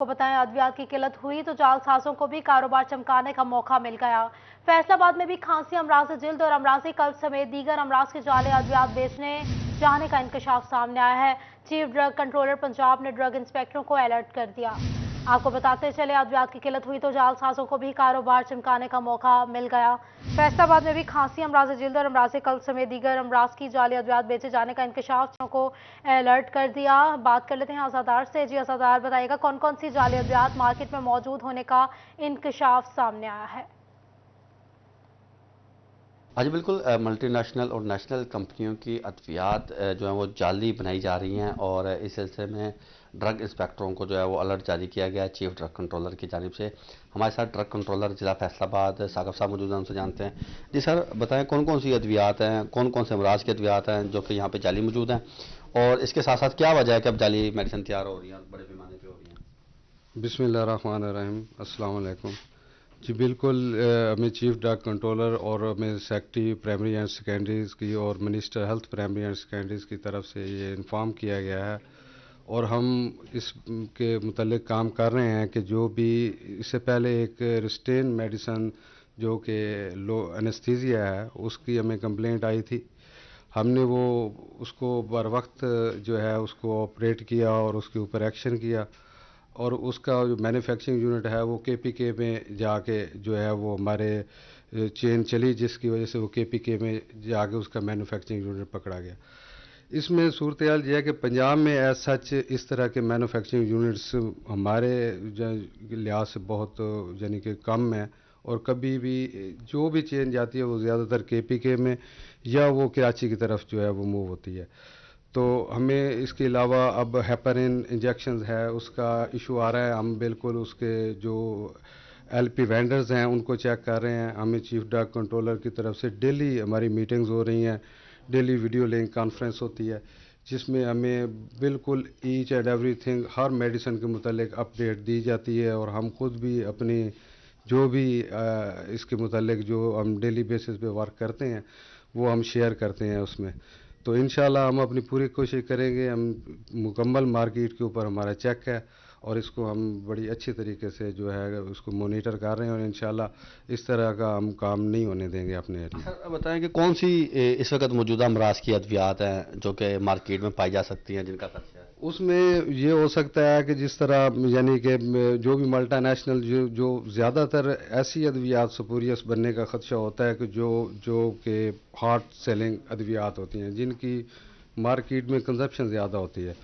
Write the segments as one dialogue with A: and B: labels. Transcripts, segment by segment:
A: को बताएं, अद्वियात की किल्लत हुई तो जालसाजों को भी कारोबार चमकाने का मौका मिल गया। फैसलाबाद में भी खांसी, अमराज जिल्द और अमराजी कल्ब समेत दीगर अमराज के जाले अद्वियात बेचने जाने का इंकशाफ सामने आया है। चीफ ड्रग कंट्रोलर पंजाब ने ड्रग इंस्पेक्टरों को अलर्ट कर दिया। आपको बताते चले, अद्वियात की किल्लत हुई तो जालसाजों को भी कारोबार चमकाने का मौका मिल गया। फैसलाबाद में भी खांसी, अमराज जिल्द और अमराज कल्ब समेत दीगर अमराज की जाली अद्वियात बेचे जाने का इंकशाफ को अलर्ट कर दिया। बात कर लेते हैं आज़ादार से। जी आज़ादार, बताइएगा कौन कौन सी जाली अद्वियात मार्केट में मौजूद होने का इंकशाफ सामने आया है?
B: हाँ जी बिल्कुल, मल्टीनेशनल और नेशनल कंपनियों की अद्वियात जो है वो जाली बनाई जा रही हैं और इस सिलसिले में ड्रग इंस्पेक्टरों को जो है वो अलर्ट जारी किया गया है चीफ ड्रग कंट्रोलर की जानिब से। हमारे साथ ड्रग कंट्रोलर ज़िला फैसलाबाद साकिब साहब मौजूद हैं, उनसे जानते हैं। जी सर, बताएं कौन कौन सी अद्वियात हैं, कौन कौन से अमराज की अद्वियात हैं जो कि यहाँ पे जाली मौजूद हैं, और इसके साथ साथ क्या वजह है कि अब जाली मेडिसिन तैयार हो रही हैं, बड़े पैमाने पर हो रही हैं?
C: बिस्मिल्लाहिर्रहमानिर्रहीम, अस्सलाम वालेकुम। जी बिल्कुल, हमें चीफ ड्रग कंट्रोलर और हमें सेक्रेटरी प्राइमरी एंड सेकेंडरीज़ की और मिनिस्टर हेल्थ प्राइमरी एंड सेकेंडरीज़ की तरफ से ये इन्फॉर्म किया गया है और हम इसके मुतल्लिक काम कर रहे हैं कि जो भी इससे पहले एक रिस्टेन मेडिसन जो कि लो एनेस्थीसिया है उसकी हमें कंप्लेंट आई थी। हमने वो उसको बर वक्त जो है उसको ऑपरेट किया और उसके ऊपर एक्शन किया और उसका जो मैन्युफैक्चरिंग यूनिट है वो केपीके में जाके जो है वो हमारे चेन चली, जिसकी वजह से वो केपीके में जाके उसका मैन्युफैक्चरिंग यूनिट पकड़ा गया। इसमें सूरत हाल ये है कि पंजाब में एज सच इस तरह के मैन्युफैक्चरिंग यूनिट्स हमारे लिहाज से बहुत यानी कि कम है और कभी भी जो भी चेन जाती है वो ज़्यादातर केपीके में या वो कराची की तरफ जो है वो मूव होती है। तो हमें इसके अलावा अब हेपरिन इंजेक्शंस है उसका इशू आ रहा है। हम बिल्कुल उसके जो एलपी वेंडर्स हैं उनको चेक कर रहे हैं। हमें चीफ ड्रग कंट्रोलर की तरफ से डेली हमारी मीटिंग्स हो रही हैं, डेली वीडियो लिंक कॉन्फ्रेंस होती है जिसमें हमें बिल्कुल each and everything her medicine के मुतालिक अपडेट दी जाती है और हम खुद भी अपनी जो भी इसके मुतालिक जो हम डेली बेसिस पे वर्क करते हैं वो हम शेयर करते हैं उसमें। तो इंशाल्लाह हम अपनी पूरी कोशिश करेंगे। हम मुकम्मल मार्केट के ऊपर हमारा चेक है और इसको हम बड़ी अच्छी तरीके से जो है उसको मॉनिटर कर रहे हैं और इंशाल्लाह इस तरह का हम काम नहीं होने देंगे अपने एरिया।
B: सर बताएं कि कौन सी इस वक्त मौजूदा अमराज की अद्वियात हैं जो कि मार्केट में पाई जा सकती हैं, जिनका खर्चा है?
C: उसमें ये हो सकता है कि जिस तरह यानी कि जो भी मल्टीनेशनल जो ज़्यादातर ऐसी अद्वियात स्पूरियस बनने का ख़दशा होता है कि जो कि हॉट सेलिंग अद्वियात होती हैं जिनकी मार्केट में कंजप्शन ज़्यादा होती है,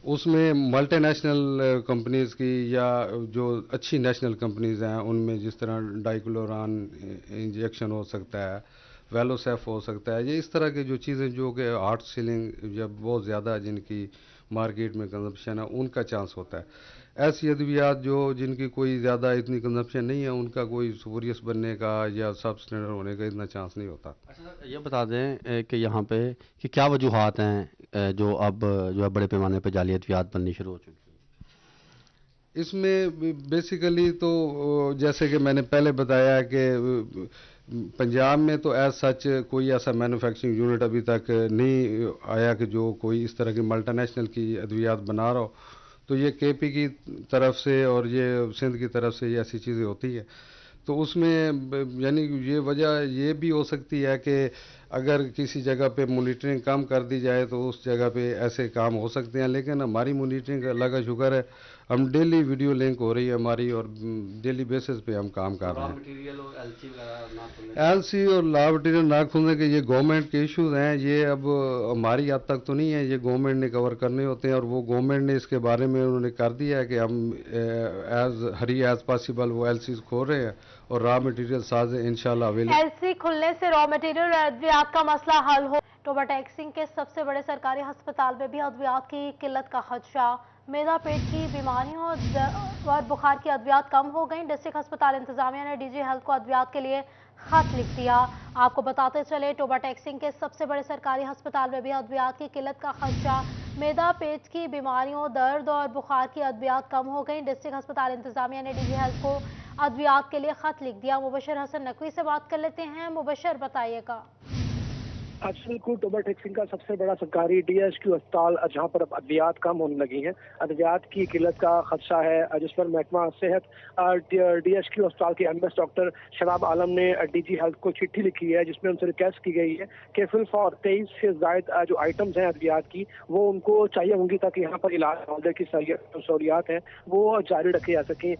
C: उसमें मल्टीनेशनल कंपनीज़ की या जो अच्छी नेशनल कंपनीज़ हैं उनमें जिस तरह डाइक्लोरान इंजेक्शन हो सकता है, वेलोसेफ हो सकता है, ये इस तरह की जो चीज़ें जो कि हॉट सेलिंग जब बहुत ज़्यादा जिनकी मार्केट में कंजप्शन है उनका चांस होता है। ऐसी अद्वियात जो जिनकी कोई ज़्यादा इतनी कंजप्शन नहीं है उनका कोई स्पूरियस बनने का या सब स्टैंडर्ड होने का इतना चांस नहीं होता।
B: अच्छा सर, ये बता दें कि यहाँ पे कि क्या वजूहात हैं जो अब जो है बड़े पैमाने पे जाली अद्वियात बननी शुरू हो चुकी हैं?
C: इसमें बेसिकली तो जैसे कि मैंने पहले बताया कि पंजाब में तो एज सच कोई ऐसा मैन्युफैक्चरिंग यूनिट अभी तक नहीं आया कि जो कोई इस तरह की मल्टीनेशनल की अद्वियात बना रहा हो। तो ये केपी की तरफ से और ये सिंध की तरफ से ये ऐसी चीज़ें होती है। तो उसमें यानी ये वजह ये भी हो सकती है कि अगर किसी जगह पे मॉनिटरिंग कम कर दी जाए तो उस जगह पे ऐसे काम हो सकते हैं, लेकिन हमारी मॉनिटरिंग अल्लाह का शुक्र है, हम डेली वीडियो लिंक हो रही है हमारी और डेली बेसिस पे हम काम कर रहे हैं। एलसी और लॉ मटीरियल ना खुलने के ये गवर्नमेंट के इश्यूज हैं, ये अब हमारी हद तक तो नहीं है, ये गवर्नमेंट ने कवर करने होते हैं और वो गवर्नमेंट ने इसके बारे में उन्होंने कर दिया है कि हम एज हरी एज पॉसिबल वो एलसीज खोल रहे हैं और रॉ मटेरियल साज इंशाल्लाह अवेलेबल।
A: एलसी खुलने से रॉ मटेरियल अद्वियात का मसला हल हो। टोबा टैक्सिंग के सबसे बड़े सरकारी अस्पताल में भी अद्वियात की किल्लत का खदशा। मैदा पेट की बीमारियों और बुखार की अद्वियात कम हो गई। डिस्ट्रिक्ट अस्पताल इंतजामिया ने डीजी हेल्थ को अद्वियात के लिए खत लिख दिया। आपको बताते चले, टोबा टैक्सिंग के सबसे बड़े सरकारी अस्पताल में भी अद्वियात की किल्लत का खदशा। मैदा पेट की बीमारियों, दर्द और बुखार की अद्वियात कम हो गई। डिस्ट्रिक्ट अस्पताल इंतजामिया ने डीजी हेल्थ को अद्वियात के लिए खत लिख दिया। मुबशर हसन नकवी से बात कर लेते हैं। मुबशर, बताइएगा।
D: बिल्कुल टोबर टैक्सिंग का सबसे बड़ा सरकारी डीएचक्यू अस्पताल जहां पर अब अद्वियात कम होने लगी हैं, अद्वियात की किल्लत का खदशा है, जिस पर महकमा सेहत डीएचक्यू अस्पताल के एमएस डॉक्टर शबाब आलम ने डीजी हेल्थ को चिट्ठी लिखी है, जिसमें उनसे रिक्वेस्ट की गई है कि फिल फॉर 23 से जायद जो आइटम्स हैं अद्वियात की वो उनको चाहिए होंगी ताकि यहाँ पर इलाज की सहूलियात हैं वो जारी रखी जा सकें।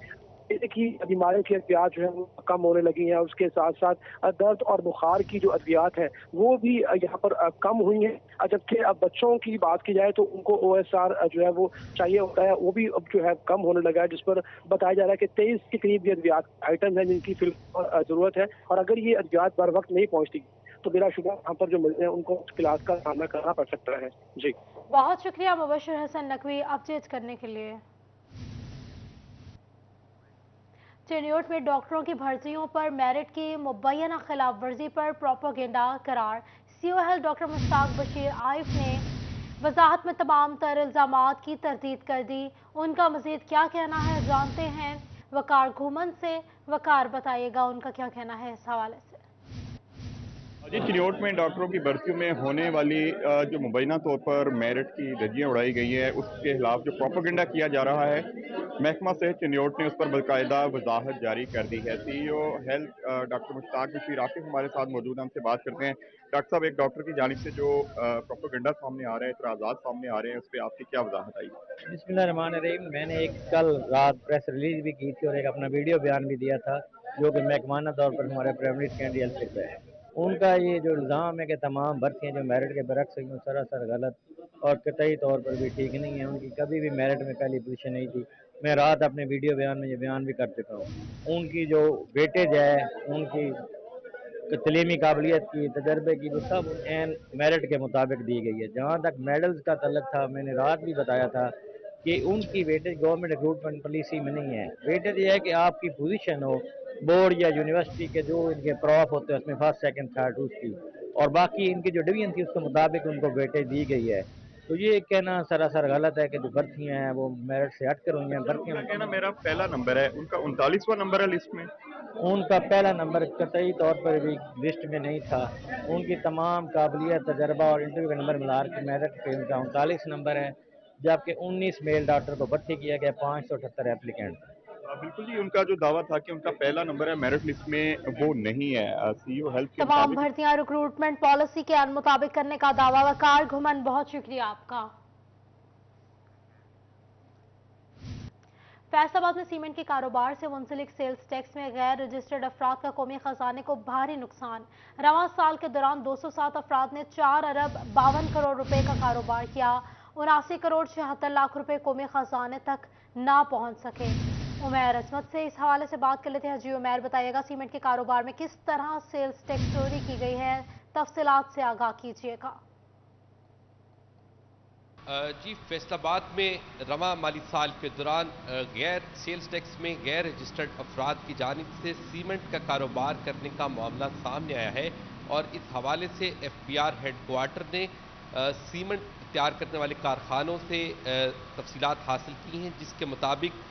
D: की बीमारियों की अद्वियात जो है वो कम होने लगी हैं, उसके साथ साथ दर्द और बुखार की जो अद्वियात है वो भी यहाँ पर कम हुई हैं, जबकि अब बच्चों की बात की जाए तो उनको ओएसआर जो है वो चाहिए होता है, वो भी अब जो है कम होने लगा है, जिस पर बताया जा रहा है कि 23 के करीब ये अद्वियात आइटम हैं जिनकी फिलहाल जरूरत है, और अगर ये अद्वियात बर वक्त नहीं पहुँचती तो बिलाशुबा यहाँ पर जो मिलते हैं उनको मुश्किलात का सामना करना पड़ सकता है। जी
A: बहुत शुक्रिया मुबशर हसन नकवी अपडेट करने के लिए। चिन्योट में डॉक्टरों की भर्तियों पर मेरिट की मुबैना खिलाफ वर्जी पर प्रोपेगेंडा करार। CO health doctor Mushtaq Bashir आइफ ने वजाहत में तमाम तर इल्जामात की तरदीद कर दी। उनका मजीद क्या कहना है जानते हैं वकार घूमन से। वकार बताइएगा उनका क्या कहना है इस हवाले से।
E: जी, चिन्योट में डॉक्टरों की भर्तियों में होने वाली जो मुबैना तौर पर मेरिट की धज्जियां उड़ाई गई है उसके खिलाफ जो प्रोपेगेंडा किया जा रहा है, महकमा सेहत चिन्योट ने उस पर बाकायदा वजाहत जारी कर दी है। CEO health doctor Mushtaq Bashir Asif हमारे साथ मौजूद हैं, हमसे बात करते हैं। डॉक्टर साहब, एक डॉक्टर की जानिब से जो प्रोपेगेंडा सामने आ रहे हैं, इतराज़ात सामने आ रहे हैं, उस पर आपकी क्या वजाहत आई?
F: बिस्मिल्लाहिर्रहमानिर्रहीम। मैंने एक कल रात प्रेस रिलीज भी की थी और एक अपना वीडियो बयान भी दिया था जो कि महकमाना तौर पर हमारे प्राइमरी सेकेंडरी हेल्थ सेक्टर है। उनका ये जो इल्ज़ाम है कि तमाम भर्तियाँ जो मेरिट के बरक्स हुई सरासर गलत और कतई तौर पर भी ठीक नहीं है। उनकी कभी भी मेरिट में पहली पोजीशन नहीं थी। मैं रात अपने वीडियो बयान में ये बयान भी कर चुका हूँ। उनकी जो वेटेज है, उनकी तलीमी काबिलियत की, तजर्बे की, वो सब एन मेरिट के मुताबिक दी गई है। जहाँ तक मेडल्स का तल्लक था, मैंने रात भी बताया था कि उनकी वेटेज गवर्नमेंट रिक्रूटमेंट पॉलिसी में नहीं है। वेटेज ये है कि आपकी पोजीशन हो बोर्ड या यूनिवर्सिटी के जो इनके प्रॉफ होते हैं उसमें फर्स्ट सेकंड थर्ड उसकी, और बाकी इनकी जो डिवीजन थी उसके मुताबिक उनको वेटेज दी गई है। तो ये कहना सरासर गलत है कि जो भर्तियाँ हैं वो मेरिट से हट कर हुई हैं। भर्तियाँ
E: कहना मेरा पहला नंबर है, उनका 39वां नंबर है लिस्ट में।
F: उनका पहला नंबर कतई तौर पर भी लिस्ट में नहीं था। उनकी तमाम काबिलियत, तजर्बा और इंटरव्यू का नंबर मिला के मेरिट पे उनका 39 नंबर है, जबकि 19 मेल डॉक्टर को भर्ती किया गया, 578 एप्लीकेंट।
E: बिल्कुल जी, उनका जो दावा था कि उनका पहला नंबर है मेरिट लिस्ट में, वो नहीं है। सीईओ हेल्थ के
A: तमाम
E: मुताबिक
A: भर्तियां रिक्रूटमेंट पॉलिसी के मुताबिक करने का दावा। वकार घुमन, बहुत शुक्रिया आपका। फैसलाबाद में सीमेंट के कारोबार से मुंसलिक सेल्स टैक्स में गैर रजिस्टर्ड अफराद का कौमी खजाने को भारी नुकसान। रवां साल के दौरान 207 अफराद ने 4 अरब 52 करोड़ रुपए का कारोबार किया। 79 करोड़ 76 लाख रुपए कौमी खजाने तक ना पहुंच सके। उमैर असमत से इस हवाले से बात कर लेते हैं। जी उमैर, बताइएगा सीमेंट के कारोबार में किस तरह सेल्स टैक्स चोरी की गई है, तफसीलात से आगाह कीजिएगा।
G: जी, फैसलाबाद में रवां माली साल के दौरान गैर सेल्स टैक्स में गैर रजिस्टर्ड अफराद की जानिब से सीमेंट का कारोबार करने का मामला सामने आया है, और इस हवाले से एफपीआर हेडक्वार्टर ने सीमेंट तैयार करने वाले कारखानों से तफसीलात हासिल की हैं, जिसके मुताबिक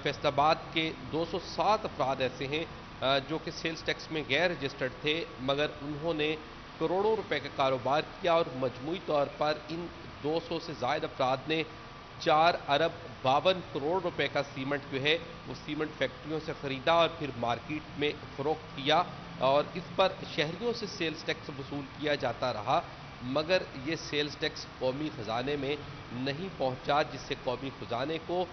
G: फैसलाबाद के 207 अफराद ऐसे हैं जो कि सेल्स टैक्स में गैर रजिस्टर्ड थे, मगर उन्होंने करोड़ों रुपए का कारोबार किया और मजमूई तौर पर इन 200 से ज़ायद अफराद ने 4 अरब 52 करोड़ रुपए का सीमेंट जो है वो सीमेंट फैक्ट्रियों से ख़रीदा और फिर मार्केट में फ़रोख्त किया, और इस पर शहरियों से सेल्स टैक्स वसूल किया जाता रहा, मगर ये सेल्स टैक्स कौमी ख़जाने में नहीं पहुंचा, जिससे कौमी ख़जाने को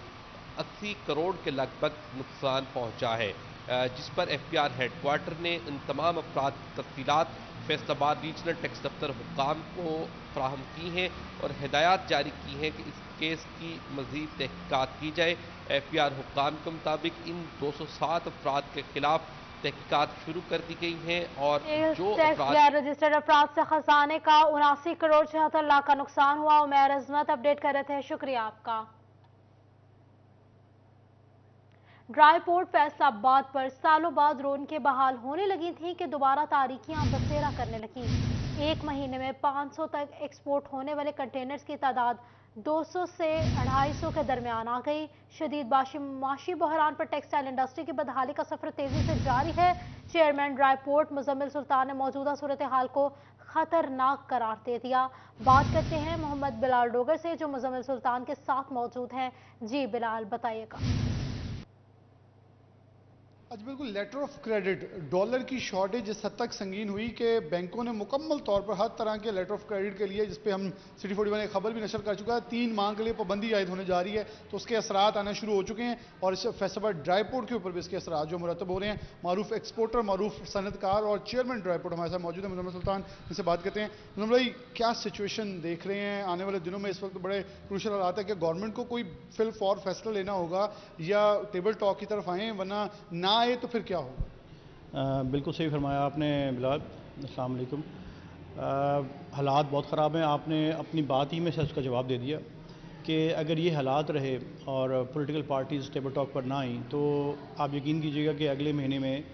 G: 80 करोड़ के लगभग नुकसान पहुंचा है, जिस पर एफपीआर हेडक्वार्टर ने इन तमाम अफराद की तफसीलात फैसलाबाद रीजनल टैक्स दफ्तर हुक्काम को फ्राहम की हैं और हिदायत जारी की हैं कि इस केस की मज़ीद तहकीकात की जाए। एफपीआर हुक्काम के मुताबिक इन 207 अफराद के खिलाफ तहकीकात शुरू कर दी गई हैं, और जो
A: गैर रजिस्टर्ड अफराद से खजाने का 79 करोड़ 76 लाख का नुकसान हुआ। उमैर अजमत अपडेट कर रहे थे, शुक्रिया आपका। ड्राई पोर्ट फैसलाबाद पर सालों बाद रौनकें बहाल होने लगी थी कि दोबारा तारीखियां बसेरा करने लगी। एक महीने में 500 तक एक्सपोर्ट होने वाले कंटेनर्स की तादाद 200 से 250 के दरमियान आ गई। शदीद माशी बहरान पर टेक्सटाइल इंडस्ट्री की बदहाली का सफर तेजी से जारी है। चेयरमैन ड्राई पोर्ट मुजम्मिल सुल्तान ने मौजूदा सूरत हाल को खतरनाक करार दे दिया। बात करते हैं मोहम्मद बिलाल डोगर से जो मुजम्मिल सुल्तान के साथ मौजूद हैं। जी बिलाल, बताइएगा।
H: आज बिल्कुल लेटर ऑफ क्रेडिट डॉलर की शॉर्टेज इस हद तक संगीन हुई कि बैंकों ने मुकम्मल तौर पर हर तरह के लेटर ऑफ क्रेडिट के लिए, जिस पे हम सिटी 41 एक खबर भी नशर कर चुका है, 3 माह के लिए पाबंदी आयद होने जा रही है। तो उसके असरात आना शुरू हो चुके हैं और इस फैसलाबाद ड्राई पोर्ट के ऊपर भी इसके असरात जो मुरतब हो रहे हैं। मारूफ एक्सपोर्टर, मारूफ सनतकार और चेयरमैन ड्राई पोर्ट हमारे साथ मौजूद है मुजम्मिल सुल्तान, इनसे बात करते हैं। मुजम्मिल भाई, क्या सिचुएशन देख रहे हैं आने वाले दिनों में? इस वक्त बड़े क्रूशल हालात है कि गवर्नमेंट को कोई फिल फॉर फैसला लेना होगा या टेबल टॉक की तरफ आए, वरना ना आए तो फिर क्या होगा?
I: बिल्कुल सही फरमाया आपने बिलाल। अस्सलाम वालेकुम। हालात बहुत ख़राब हैं। आपने अपनी बात ही में से उसका जवाब दे दिया कि अगर ये हालात रहे और पॉलिटिकल पार्टीज़ टेबल टॉक पर ना आई तो आप यकीन कीजिएगा कि अगले महीने में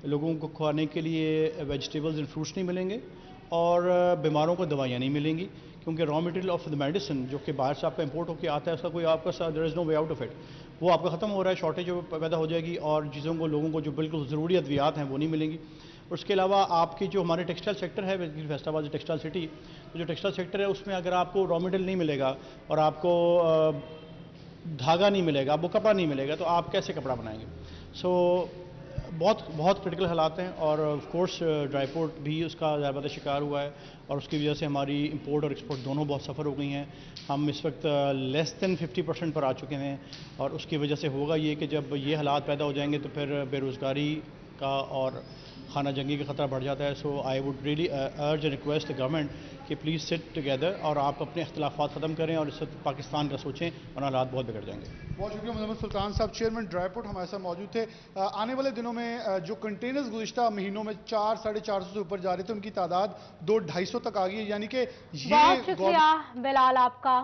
I: लोगों को खाने के लिए वेजिटेबल्स एंड फ्रूट्स नहीं मिलेंगे और बीमारों को दवाइयाँ नहीं मिलेंगी, क्योंकि raw material of the medicine जो कि बाहर से आपका इंपोर्ट होकर आता है उसका कोई आपका there is no way out of it, वो आपका ख़त्म हो रहा है, शॉर्टेज पैदा हो जाएगी और चीज़ों को लोगों को जो बिल्कुल ज़रूरी अद्वियात हैं वो नहीं मिलेंगी। उसके अलावा आपकी जो हमारे टेक्सटाइल सेक्टर है, फैसलाबाद टेक्सटाइल सिटी, तो जो टेक्सटाइल सेक्टर है उसमें अगर आपको रॉ मटेरियल नहीं मिलेगा और आपको धागा नहीं मिलेगा, आपको कपड़ा नहीं मिलेगा, तो आप कैसे कपड़ा बनाएंगे? सो बहुत क्रिटिकल हालात हैं और ऑफ कोर्स ड्राई पोर्ट भी उसका ज़्यादा शिकार हुआ है और उसकी वजह से हमारी इंपोर्ट और एक्सपोर्ट दोनों बहुत सफ़र हो गई हैं। हम इस वक्त लेस दैन 50% पर आ चुके हैं और उसकी वजह से होगा ये कि जब ये हालात पैदा हो जाएंगे तो फिर बेरोज़गारी का और खाना जंगी का ख़तरा बढ़ जाता है। So I would really urge and request the government कि प्लीज़ सिट टुगेदर और आप अपने इख्तिलाफ़ात ख़त्म करें और इस वक्त पाकिस्तान का सोचें वरना हालात बहुत बिगड़ जाएंगे।
H: बहुत शुक्रिया मुजम्मिल सुल्तान साहब, चेयरमैन ड्राई पोर्ट हमारे साथ मौजूद थे। आने वाले दिनों में जो कंटेनर्स गुज़िश्ता महीनों में 400-450 से ऊपर जा रहे थे उनकी तादाद 200-250 तक आ गई है, यानी कि ये
A: बहुत शुक्रिया बिलाल आपका।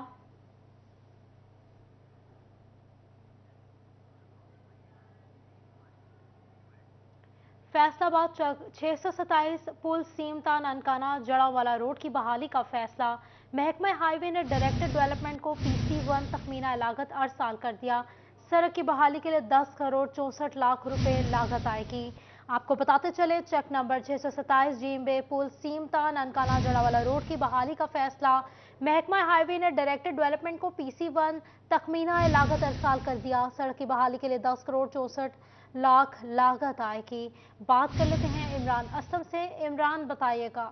A: फैसलाबाद 627 पुल सीमता ननकाना जड़ावाला रोड की बहाली का फैसला। महकमा हाईवे ने डायरेक्टर डेवलपमेंट को PC1 तखमीना लागत अरसाल कर दिया। सड़क की बहाली के लिए 10 करोड़ 64 लाख रुपए लागत आएगी। आपको बताते चले, चेक नंबर 627 जीम्बे पुल सीमता ननकाना जड़ावाला रोड की बहाली का फैसला। महकमा हाईवे ने डायरेक्टर डेवलपमेंट को PC1 तखमीना लागत अरसाल कर दिया। सड़क की बहाली के लिए 10 करोड़ 64 लाख लागत आएगी। बात कर लेते हैं इमरान असम से। इमरान, बताइएगा।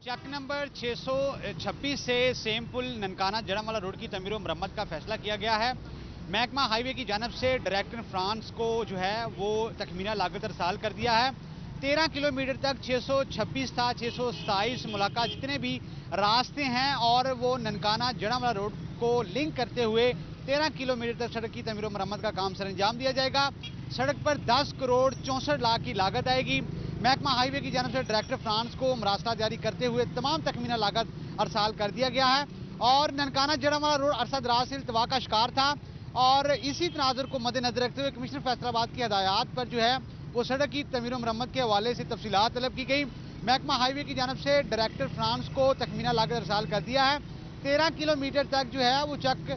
J: चेक नंबर 626 से सेम पुल ननकाना जड़ावाला रोड की तमीर व मरम्मत का फैसला किया गया है। महकमा हाईवे की जानब से डायरेक्टर फ्रांस को जो है वो तखमीना लागत अरसाल कर दिया है। 13 किलोमीटर तक 626 था, 627 मुलाका जितने भी रास्ते हैं और वो ननकाना जड़ावाला रोड को लिंक करते हुए 13 किलोमीटर तक सड़क की तमीर व मरम्मत का काम सरंजाम दिया जाएगा। सड़क पर 10 करोड़ 64 लाख की लागत आएगी। महकमा हाईवे की जानब से डायरेक्टर फ्रांस को मरासला जारी करते हुए तमाम तखमीना लागत अरसाल कर दिया गया है और ननकाना जड़ावाला रोड अरसा दराज से इल्तवा का शिकार था और इसी तनाजुर को मद्देनजर रखते हुए कमिश्नर फैसलाबाद की हदायत पर जो है वो सड़क की तमीर व मरम्मत के हवाले से तफसीलात तलब की गई। महकमा हाईवे की जानब से डायरेक्टर फ्रांस को तखमीना लागत अरसाल कर दिया है। 13 किलोमीटर तक जो है वो चक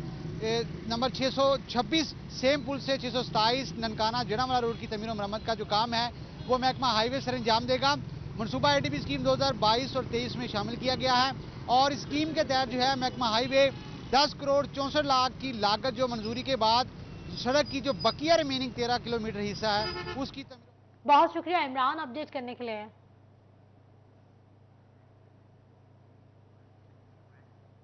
J: नंबर 626 सेम पुल से 627 ननकाना जड़ावाला रोड की तमीर व मरम्मत का जो काम है वो महकमा हाईवे सरंजाम देगा। मनसूबा ADB स्कीम 2022 और 23 में शामिल किया गया है और इस स्कीम के तहत जो है महकमा हाईवे 10 करोड़ 64 लाख की लागत जो मंजूरी के बाद सड़क की जो बकिया रिमेनिंग 13 किलोमीटर हिस्सा है उसकी
A: बहुत शुक्रिया इमरान अपडेट करने के लिए।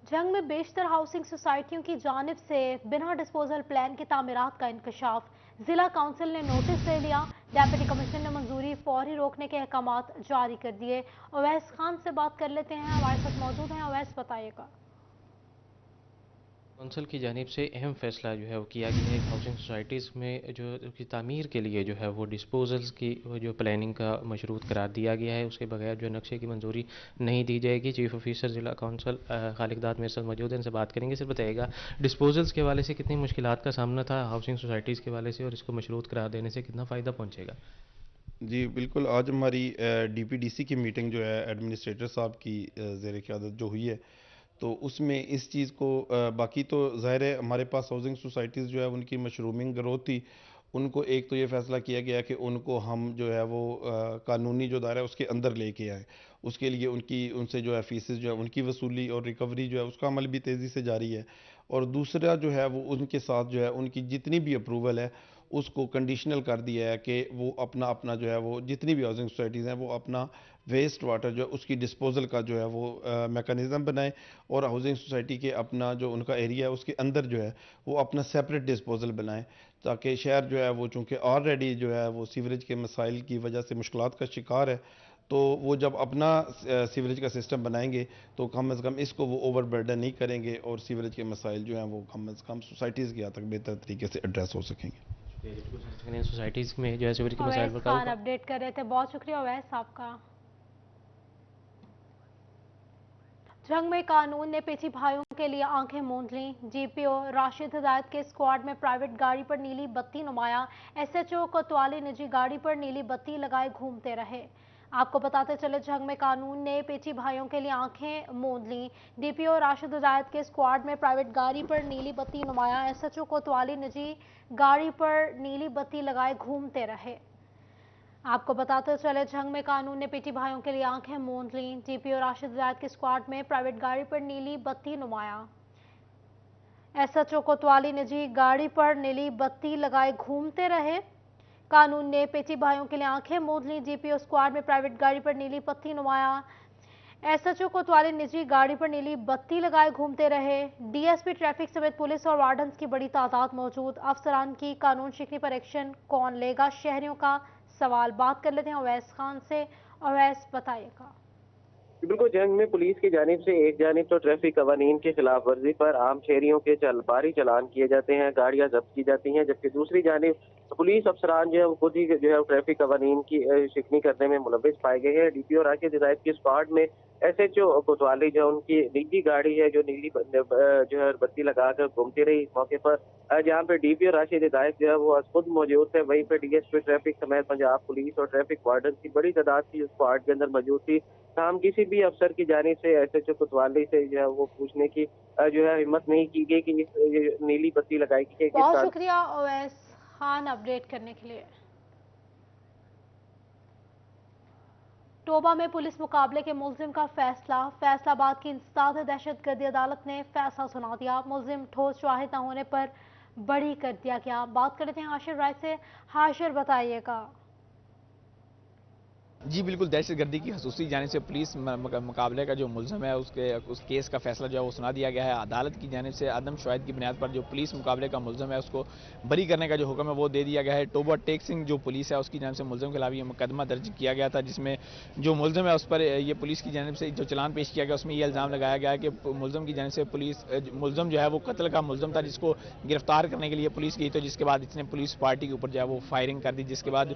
A: जंग में बेशतर हाउसिंग सोसाइटियों की जानिब से बिना डिस्पोजल प्लान की तामीरात का इंकशाफ। जिला काउंसिल ने नोटिस ले लिया। डेप्यूटी कमिश्नर ने मंजूरी फौरी रोकने के अहकामात जारी कर दिए। अवैस खान से बात कर लेते हैं, हमारे साथ मौजूद हैं। अवैस, बताइएगा।
K: कौंसिल की जानिब से अहम फैसला जो है वो किया गया है। हाउसिंग सोसाइटीज़ में जो की तामीर के लिए जो है वो डिस्पोजल्स की जो प्लानिंग का मशरूत करार दिया गया है, उसके बगैर जो नक्शे की मंजूरी नहीं दी जाएगी। चीफ ऑफिसर ज़िला काउंसिल खालिकदाद मेरे साथ मौजूद हैं, इनसे बात करेंगे। सिर्फ बताइएगा डिस्पोजल्स के हवाले से कितनी मुश्किलात का सामना था हाउसिंग सोसाइटीज़ के हवाले से और इसको मशरूत करार देने से कितना फ़ायदा पहुँचेगा?
E: जी बिल्कुल, आज हमारी DPDC की मीटिंग जो है एडमिनिस्ट्रेटर साहब की ज़ेर क़यादत जो हुई है तो उसमें इस चीज़ को बाकी तो ज़ाहिर है हमारे पास हाउसिंग सोसाइटीज़ जो है उनकी मशरूमिंग ग्रोथ थी
L: ان کو ایک تو یہ فیصلہ کیا گیا کہ ان کو ہم جو ہے وہ قانونی جو دائرہ ہے اس کے اندر لے کے آئیں. اس کے لیے ان سے جو ہے فیسز جو ہے ان کی وصولی اور ریکوری جو ہے اس کا عمل بھی تیزی سے جاری ہے. اور دوسرا جو ہے وہ ان کے ساتھ جو ہے ان کی جتنی بھی اپروول ہے اس کو کنڈیشنل کر دیا ہے کہ وہ اپنا جو ہے وہ جتنی بھی ہاؤسنگ سوسائٹیز ہیں وہ اپنا ویسٹ واٹر جو ہے اس کی ڈسپوزل کا جو ہے وہ میکانزم بنائیں, اور ہاؤسنگ سوسائٹی کے اپنا جو ان کا ایریا ہے اس کے اندر جو ہے وہ اپنا سیپریٹ ڈسپوزل بنائیں, تاکہ شہر جو ہے وہ چونکہ آلریڈی جو ہے وہ سیوریج کے مسائل کی وجہ سے مشکلات کا شکار ہے, تو وہ جب اپنا سیوریج کا سسٹم بنائیں گے تو کم از کم اس کو وہ اوور برڈن نہیں کریں گے, اور سیوریج کے مسائل جو ہیں وہ کم از کم سوسائٹیز کی حد تک بہتر طریقے سے ایڈریس ہو سکیں گے.
K: سوسائٹیز میں جو ہے سیوریج کے مسائل
A: اویس خان اپڈیٹ کر رہے تھے, بہت شکریہ اویس آپ کا. جنگ میں قانون نے پیچھی بھائیوں کے لیے آنکھیں موند لیں. جی پی او راشد ہدایت کے اسکواڈ میں پرائیویٹ گاڑی پر نیلی بتی نمایاں. ایس ایچ او کوتوالی نجی گاڑی پر نیلی بتی لگائے گھومتے رہے. آپ کو بتاتے چلے جنگ میں قانون نے پیچھی بھائیوں کے لیے آنکھیں موند لیں. ڈی پی او راشد ہدایت کے اسکواڈ میں پرائیویٹ گاڑی پر نیلی بتی نمایاں. ایس ایچ او کوتوالی نجی گاڑی پر نیلی بتی لگائے گھومتے رہے. آپ کو بتاتے چلے جنگ میں قانون نے پیٹی بھائیوں کے لیے آنکھیں موند لیں. ڈی پی او راشد ہدایت کے اسکواڈ میں پرائیویٹ گاڑی پر نیلی بتی نمایاں. ایس ایچ او کوتوالی نجی گاڑی پر نیلی بتی لگائے گھومتے رہے. قانون نے پیٹی بھائیوں کے لیے آنکھیں موند لیں. ڈی پی او اسکواڈ میں پرائیویٹ گاڑی پر نیلی بتی نمایاں. ایس ایچ او کوتوالی نجی گاڑی پر نیلی بتی لگائے گھومتے رہے. ڈی ایس پی ٹریفک سمیت پولیس اور وارڈنز کی بڑی تعداد موجود. افسران کی قانون شکنی پر ایکشن کون لے گا, شہریوں کا سوال. بات کر لیتے ہیں اویس خان سے. اویس بتائیے گا.
M: بالکل, جنگ میں پولیس کی جانب سے ایک جانب تو ٹریفک قوانین کی خلاف ورزی پر عام شہریوں کے بھاری چلان کیے جاتے ہیں, گاڑیاں ضبط کی جاتی ہیں, جبکہ دوسری جانب پولیس افسران جو ہے وہ خود ہی جو ہے ٹریفک قوانین کی شکنی کرنے میں ملوث پائے گئے ہیں. ڈی پی او راشد ہدایت کی اسکواڈ میں ایس ایچ او کوتوالی جو ان کی نجی گاڑی ہے جو نیلی جو ہے بتی لگا کر گھومتی رہی. اس موقع پر جہاں پہ ڈی پی او راشد ہدایت جو ہے وہ خود موجود تھے, وہیں پہ ڈی ایس پی ٹریفک سمیت پنجاب پولیس اور ٹریفک وارڈن کی بڑی تعداد کی اسکواڈ کے اندر موجود تھی. تاہم کسی بھی افسر کی جانب سے ایس ایچ او کوتوالی سے جو ہے وہ پوچھنے کی جو ہے ہمت نہیں کی گئی کہ نیلی بتی لگائی گئی.
A: بہت شکریہ اویس خان اپڈیٹ کرنے کے لیے. توبہ میں پولیس مقابلے کے ملزم کا فیصلہ. فیصلہ آباد کی انسداد دہشت گردی عدالت نے فیصلہ سنا دیا. ملزم ٹھوس شواہد نہ ہونے پر بری کر دیا گیا. بات کر لیتے ہیں ہاشر رائے سے. ہاشر بتائیے گا.
N: جی بالکل, دہشت گردی کی خصوصی جانب سے پولیس مقابلے کا جو ملزم ہے اس کیس کا فیصلہ جو ہے وہ سنا دیا گیا ہے. عدالت کی جانب سے عدم شواہد کی بنیاد پر جو پولیس مقابلے کا ملزم ہے اس کو بری کرنے کا جو حکم ہے وہ دے دیا گیا ہے. ٹوبہ ٹیک سنگھ جو پولیس ہے اس کی جانب سے ملزم کے خلاف یہ مقدمہ درج کیا گیا تھا, جس میں جو ملزم ہے اس پر یہ پولیس کی جانب سے جو چلان پیش کیا گیا اس میں یہ الزام لگایا گیا ہے کہ ملزم کی جانب سے ملزم جو ہے وہ قتل کا ملزم تھا, جس کو گرفتار کرنے کے لیے پولیس گئی تو جس کے بعد اس نے پولیس پارٹی کے اوپر جو ہے وہ فائرنگ کر دی, جس کے بعد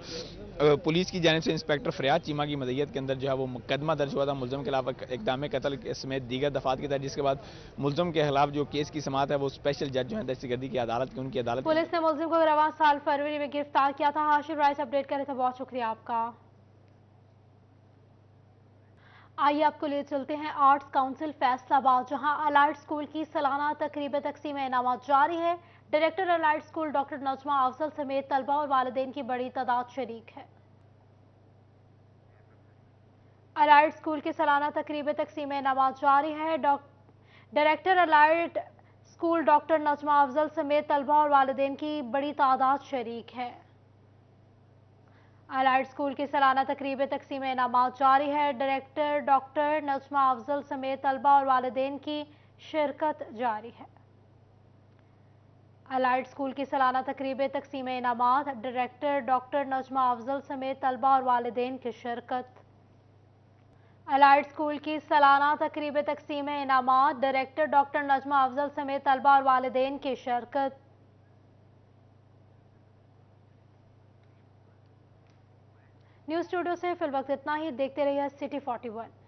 N: پولیس کی جانب سے انسپیکٹر فریاد چیمہ کی مدعیت کے اندر جو ہے وہ مقدمہ درج ہوا تھا ملزم کے خلاف اقدام قتل سمیت دیگر دفعات کے تحت, جس کے بعد ملزم کے خلاف جو کیس کی سماعت ہے وہ اسپیشل جج جو ہے دہشت گردی کی عدالت کی ان کی عدالت
A: پولیس نے ملزم کو رواں سال فروری میں گرفتار کیا تھا. ہاشر رائے سے اپڈیٹ کرے تھے, بہت شکریہ آپ کا. آئیے آپ کو لے چلتے ہیں آرٹس کاؤنسل فیصل آباد, جہاں الائٹ اسکول کی سالانہ تقریب تقسیم انعامات جاری ہے. Director Elite school doctor Najma Afzal سمیت طلبہ اور والدین کی بڑی تعداد شریک ہے. الائٹ اسکول کی سالانہ تقریب تقسیم انعامات جاری ہے. Director Elite school doctor Najma Afzal سمیت طلبہ اور والدین کی بڑی تعداد شریک ہے. الائٹ اسکول کی سالانہ تقریب تقسیم انعامات جاری ہے. ڈائریکٹر ڈاکٹر نجمہ افضل سمیت طلبہ اور والدین کی شرکت جاری ہے. الائٹ اسکول کی سالانہ تقریب تقسیم انعامات, ڈائریکٹر ڈاکٹر نجمہ افضل سمیت طلبہ اور والدین کی شرکت. الائٹ اسکول کی سالانہ تقریب تقسیم انعامات, ڈائریکٹر ڈاکٹر نجمہ افضل سمیت طلبہ اور والدین کی شرکت. نیوز اسٹوڈیو سے فی الوقت اتنا ہی. دیکھتے رہیے سٹی 41.